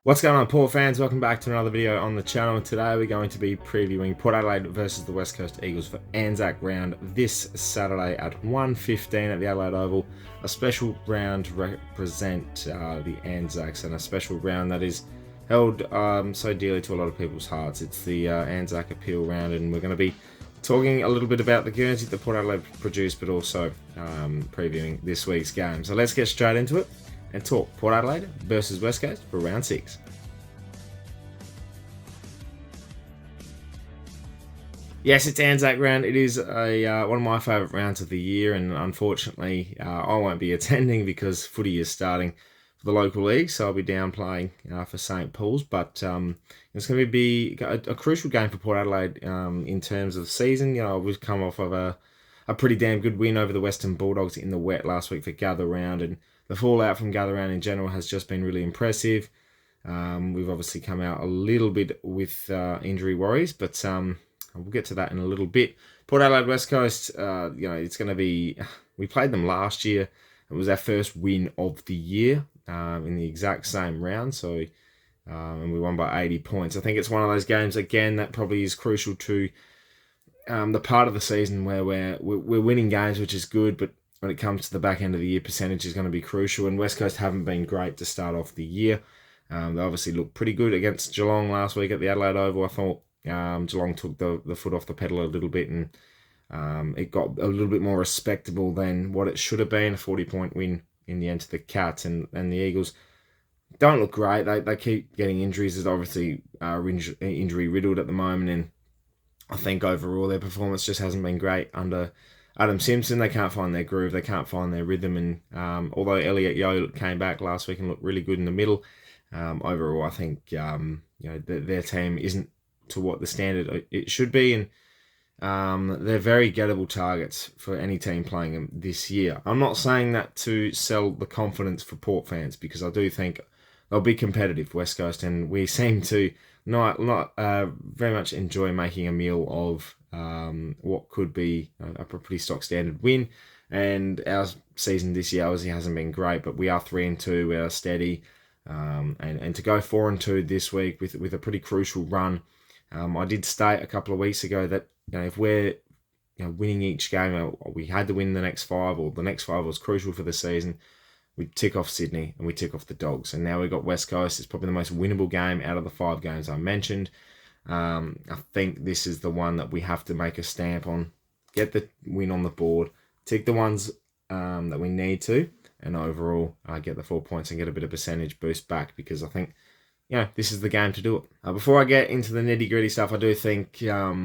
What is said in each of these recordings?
What's going on, Port fans? Welcome back to another video on the channel. Today we're going to be previewing Port Adelaide versus the West Coast Eagles for ANZAC round this Saturday at 1:15 at the Adelaide Oval. A special round to represent the ANZACs, and a special round that is held so dearly to a lot of people's hearts. It's the ANZAC appeal round, and we're going to be talking a little bit about the Guernsey that Port Adelaide produced, but also previewing this week's game. So let's get straight into it and talk Port Adelaide versus West Coast for round 6. Yes, it's ANZAC round. It is one of my favourite rounds of the year, and unfortunately I won't be attending because footy is starting for the local league, so I'll be down playing for St Paul's. But it's going to be a crucial game for Port Adelaide in terms of the season. You know, we've come off of a pretty damn good win over the Western Bulldogs in the wet last week for Gather Round, and the fallout from Gather Round in general has just been really impressive. We've obviously come out a little bit with injury worries, but we'll get to that in a little bit. Port Adelaide West Coast, it's going to be... We played them last year. It was our first win of the year in the exact same round, so and we won by 80 points. I think it's one of those games, again, that probably is crucial to the part of the season where we're winning games, which is good, but when it comes to the back end of the year, percentage is going to be crucial, and West Coast haven't been great to start off the year. They obviously looked pretty good against Geelong last week at the Adelaide Oval. I thought Geelong took the foot off the pedal a little bit, and it got a little bit more respectable than what it should have been, a 40-point win in the end to the Cats, and the Eagles don't look great. They keep getting injuries. There's obviously injury riddled at the moment, and I think overall their performance just hasn't been great under Adam Simpson. They can't find their groove. They can't find their rhythm. And although Elliot Yeo came back last week and looked really good in the middle, overall I think their team isn't to what the standard it should be, and they're very gettable targets for any team playing them this year. I'm not saying that to sell the confidence for Port fans, because I do think they'll be competitive, West Coast, and we seem to not very much enjoy making a meal of what could be a pretty stock standard win. And our season this year obviously hasn't been great, but we are 3-2, we are steady, and to go 4-2 this week with a pretty crucial run. I did state a couple of weeks ago that if we're winning each game, we had to win the next 5, or the next 5 was crucial for the season, we tick off Sydney and we tick off the Dogs. And now we've got West Coast. It's probably the most winnable game out of the 5 games I mentioned. I think this is the one that we have to make a stamp on, get the win on the board, tick the ones that we need to, and overall get the 4 points and get a bit of percentage boost back, because I think this is the game to do it. Before I get into the nitty-gritty stuff, I do think our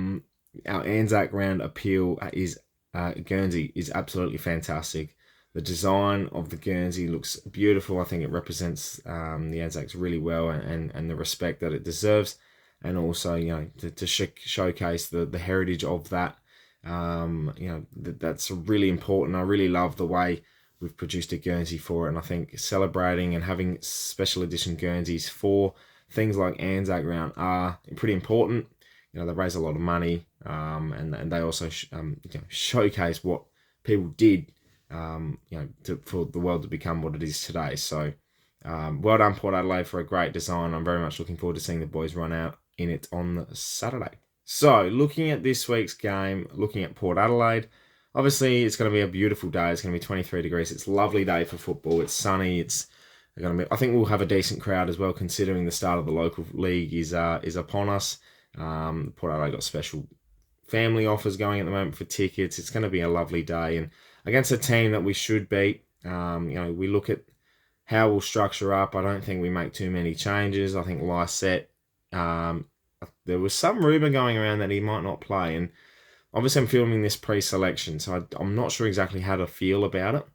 ANZAC round appeal is Guernsey is absolutely fantastic. The design of the Guernsey looks beautiful. I think it represents the ANZACs really well, and the respect that it deserves, and also to showcase the heritage of that. That's really important. I really love the way we've produced a Guernsey for it, and I think celebrating and having special edition Guernseys for things like ANZAC round are pretty important. They raise a lot of money, and they also showcase what people did for the world to become what it is today. So well done, Port Adelaide, for a great design. I'm very much looking forward to seeing the boys run out in it on Saturday. So looking at this week's game, looking at Port Adelaide, obviously it's going to be a beautiful day. It's going to be 23 degrees. It's a lovely day for football. It's sunny. It's going to be... I think we'll have a decent crowd as well, considering the start of the local league is upon us. Port Adelaide got special family offers going at the moment for tickets. It's going to be a lovely day, and against a team that we should beat. We look at how we'll structure up. I don't think we make too many changes. I think Lysette, there was some rumour going around that he might not play, and obviously I'm filming this pre-selection, so I'm not sure exactly how to feel about it.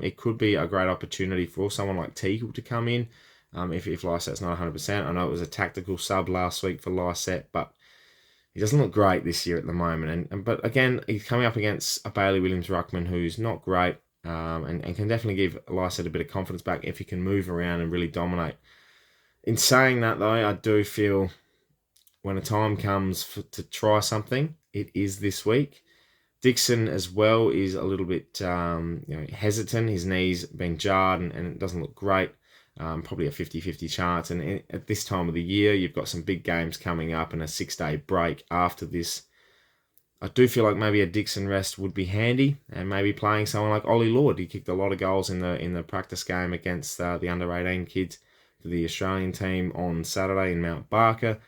It could be a great opportunity for someone like Teagle to come in if Lysette's not 100%. I know it was a tactical sub last week for Lysette, but he doesn't look great this year at the moment. But again, he's coming up against a Bailey Williams-Ruckman who's not great, and can definitely give Lysette a bit of confidence back if he can move around and really dominate. In saying that, though, I do feel when a time comes to try something, it is this week. Dixon as well is a little bit hesitant. His knee's been jarred, and it doesn't look great. probably a 50-50 chance. And at this time of the year, you've got some big games coming up and a 6-day break after this. I do feel like maybe a Dixon rest would be handy, and maybe playing someone like Ollie Lord. He kicked a lot of goals in the practice game against the under-18 kids for the Australian team on Saturday in Mount Barker.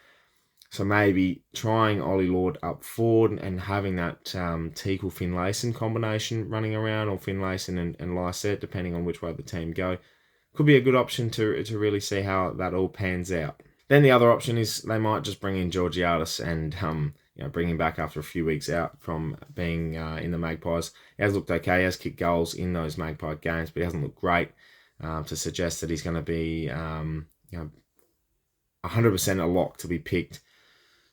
So maybe trying Ollie Lord up forward and having that Teakle-Finlayson combination running around, or Finlayson and Lysette, depending on which way the team go, could be a good option to really see how that all pans out. Then the other option is they might just bring in Georgiadis and bring him back after a few weeks out from being in the Magpies. He has looked okay. He has kicked goals in those Magpie games, but he hasn't looked great to suggest that he's going to be 100% a lock to be picked.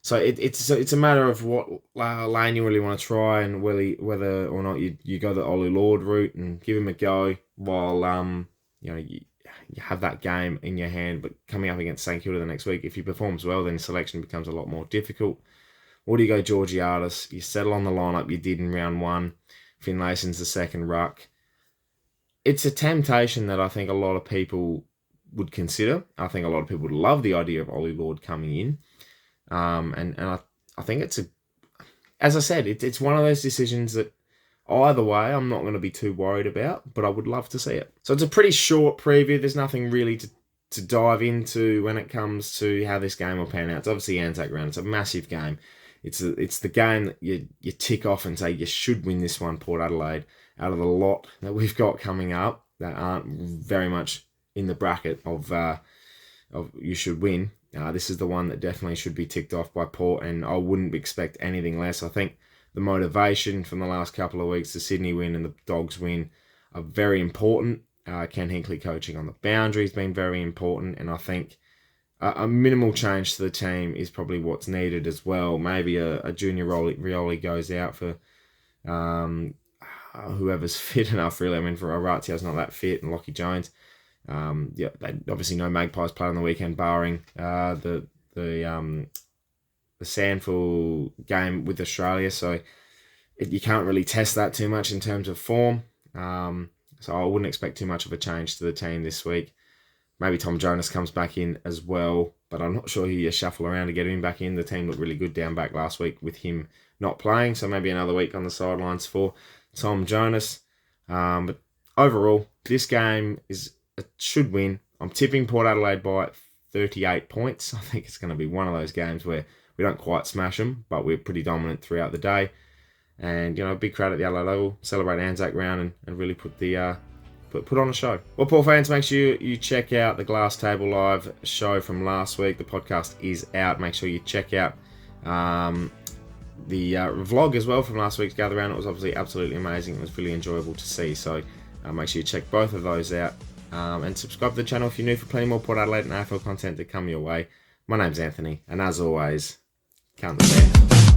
So it's a matter of what lane you really want to try, and whether or not you go the Ollie Lord route and give him a go while you have that game in your hand. But coming up against St Kilda the next week, if he performs well, then selection becomes a lot more difficult. Or do you go Georgiadis? You settle on the lineup you did in round one. Finlayson's the second ruck. It's a temptation that I think a lot of people would consider. I think a lot of people would love the idea of Ollie Lord coming in. And I think as I said, it's one of those decisions that either way I'm not going to be too worried about, but I would love to see it. So it's a pretty short preview. There's nothing really to dive into when it comes to how this game will pan out. It's obviously ANZAC round. It's a massive game. It's the game that you tick off and say you should win this one, Port Adelaide, out of the lot that we've got coming up that aren't very much in the bracket of you should win. This is the one that definitely should be ticked off by Port, and I wouldn't expect anything less. I think the motivation from the last couple of weeks, the Sydney win and the Dogs win, are very important. Ken Hinkley coaching on the boundary has been very important, and I think a minimal change to the team is probably what's needed as well. Maybe a Junior Rioli goes out for whoever's fit enough, really. I mean, for Orazio's not that fit, and Lockie Jones. They obviously no Magpies play on the weekend, barring the Sandful game with Australia, so you can't really test that too much in terms of form. So I wouldn't expect too much of a change to the team this week. Maybe Tom Jonas comes back in as well, but I'm not sure who you shuffle around to get him back in. The team looked really good down back last week with him not playing, so maybe another week on the sidelines for Tom Jonas. But overall, this game should win. I'm tipping Port Adelaide by 38 points. I think it's going to be one of those games where we don't quite smash them, but we're pretty dominant throughout the day. And, a big crowd at the Adelaide Oval, celebrate ANZAC round and really put on a show. Well, Port fans, make sure you check out the Glass Table Live show from last week. The podcast is out. Make sure you check out the vlog as well from last week's Gather Round. It was obviously absolutely amazing. It was really enjoyable to see. So make sure you check both of those out. And subscribe to the channel if you're new for plenty more Port Adelaide and AFL content to come your way. My name's Anthony, and as always, count the bear.